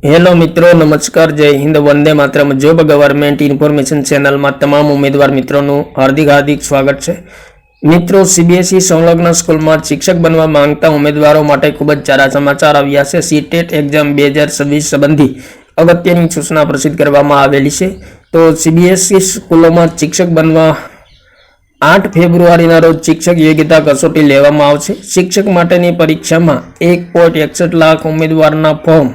Hello मित्रों, नमस्कार, जय Hind, Vande Mataram. Job government information channel में तमाम उम्मीदवार मित्रों हार्दिक स्वागत है। मित्रों, सीबीएसई संलग्न स्कूल में शिक्षक बनवा मांगता उम्मीदवारों माटे खूब ज सारा समाचार आव्या छे। सीटेट एक्जाम 2026 संबंधी अगत्यनी सूचना प्रसिद्ध करवामां आवेली छे। तो सीबीएसई स्कूलों में शिक्षक बनवा 8 फेब्रुआरी रोज शिक्षक योग्यता कसोटी लेवामां आवशे। शिक्षक माटेनी परीक्षा में 1.61 लाख उम्मीदवारना फॉर्म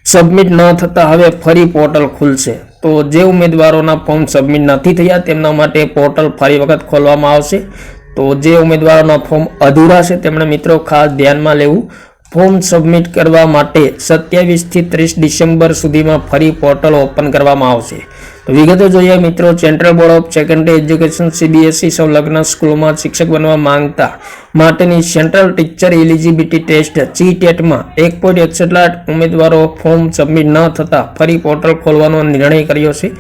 सबमिट न थता हवे फरी पोर्टल खुलशे। तो जे उम्मीदवारोना फॉर्म सबमिट नहीं थया तेमना माटे पोर्टल फरी वखत खोलवामां आवशे। तो जे उम्मीदवारोना फॉर्म अधूरा छे तेमणे मित्रों खास ध्यान में लेवुं। फॉर्म सबमिट करवा माटे 27 થી 30 डिसेम्बर सुधीमां फरी पोर्टल ओपन करवामां आवशे। तो विगतो जोईए मित्रों, Central Board of Secondary Education CBSE संलग्न स्कूलों में शिक्षक बनवा मांगता माटेनी Central Teacher Eligibility Test CTET में 1.61 लाख उम्मीदवारों फॉर्म सबमिट न थता फरी पोर्टल खोलवानो निर्णय कर्यो छे।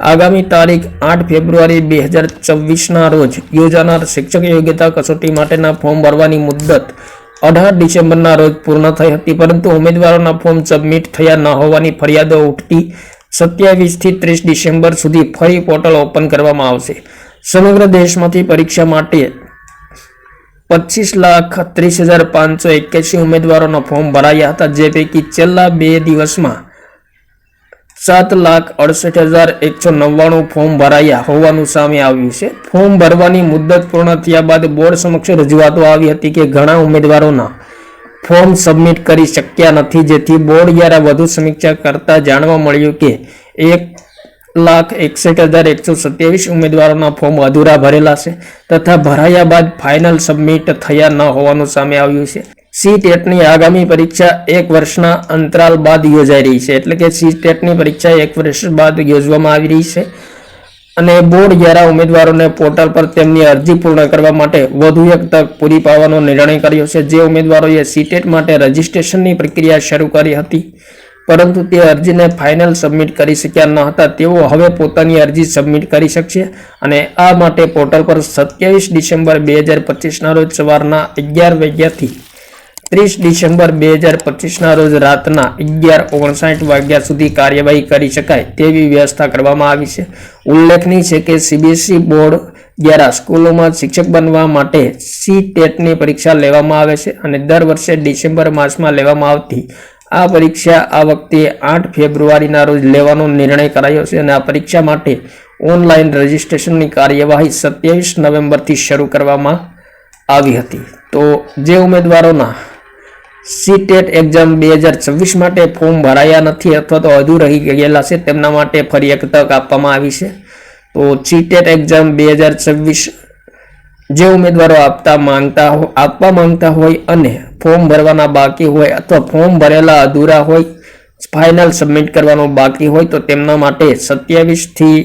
आगामी तारीख 8 फेब्रुआरी 2024 रोज योजानार शिक्षक योग्यता कसोटी माटेना फॉर्म भरवानी मुद्दत 18 डिसेम्बर रोज पूर्ण थई हती, परंतु उम्मीदवारोना फॉर्म सबमिट थया न होवानी फरियादो उठती 27 થી 30 डिसेम्बर सुधी फरी पोर्टल ओपन करवामां आवशे। समग्र देशमांथी परीक्षा माटे 25,30,581 उम्मीदवारोना फॉर्म भराया हता, जे पैकी छेल्ला 2 दिवसमां 7,68,199 फॉर्म भराया होवानुं सामे आव्युं छे। फॉर्म भरवानी मुद्दत पूर्ण थया बाद बोर्ड समक्ष रजूआतो आवी हती के घणा उम्मीदवारोना फॉर्म सबमिट करी शक्या नथी, जेथी बोर्ड द्वारा वधु समीक्षा करता जाणवा मळ्युं के 1,61,127 उम्मीदवारोना फॉर्म अधूरा भरेला छे तथा भराया बाद फाइनल सबमिट थया न होवानुं सामे आव्युं छे। सीटेटनी आगामी परीक्षा 1 वर्षना अंतराल बाद योजाई रही है, एटले के सीटेटनी परीक्षा 1 वर्ष बाद योजवामां आवी रही है અને બોર્ડ દ્વારા ઉમેદવારોને પોર્ટલ પર તેમની અરજી પૂર્ણ કરવા માટે વધુ એક તક પૂરી પાડવાનો નિર્ણય કર્યો છે। જે ઉમેદવારોએ સીટેટ માટે રજીસ્ટ્રેશનની પ્રક્રિયા શરૂ કરી હતી પરંતુ તે અરજીને ફાઇનલ સબમિટ કરી શક્યા ન હતા, તેઓ હવે પોતાની અરજી સબમિટ કરી શકશે અને આ માટે પોર્ટલ પર 27 ડિસેમ્બર 2025 રોજ સવારના 11 વાગ્યાથી 30 डिसेम्बर 2025 रोज रातना 11:59 वाग्या सुधी कार्यवाही करी शकाय तेवी व्यवस्था करवामां आवी छे। उल्लेखनीय छे के सीबीएसई बोर्ड द्वारा स्कूलों में शिक्षक बनवा माटे सीटेटनी परीक्षा लेवामां आवे छे अने दर वर्षे डिसेम्बर मासमां लेवामां आवती आ परीक्षा आ वखते 8 फेब्रुआरी रोज लेवानो निर्णय करायो छे अने आ परीक्षा माटे ऑनलाइन रजिस्ट्रेशननी कार्यवाही 27 नवेम्बर थी शरू करवामां आवी हती। तो जे उम्मीदवारोना सीटेट एक्जाम 2026 माटे फॉर्म भराया नहीं अथवा तो अधूर रही गयेला छे तेमना माटे फरी एक तक आपवामां आवी छे। तो सीटेट एक्जाम 2026 जे उम्मीदवारों आपवा मांगता होय अने फॉर्म भरवाना बाकी होय अथवा फॉर्म भरेला अधूरा होय, फाइनल सबमिट करवानो बाकी होय तो तेमना माटे 27 થી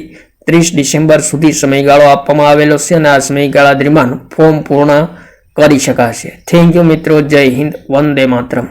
30 डिसेम्बर सुधी समयगाळो आपवामां आवेलो छे अने आ समयगाळा दरमियान फॉर्म पूर्ण કરી શકાશે। થેન્ક યુ મિત્રો, જય હિન્દ, વંદે માતરમ।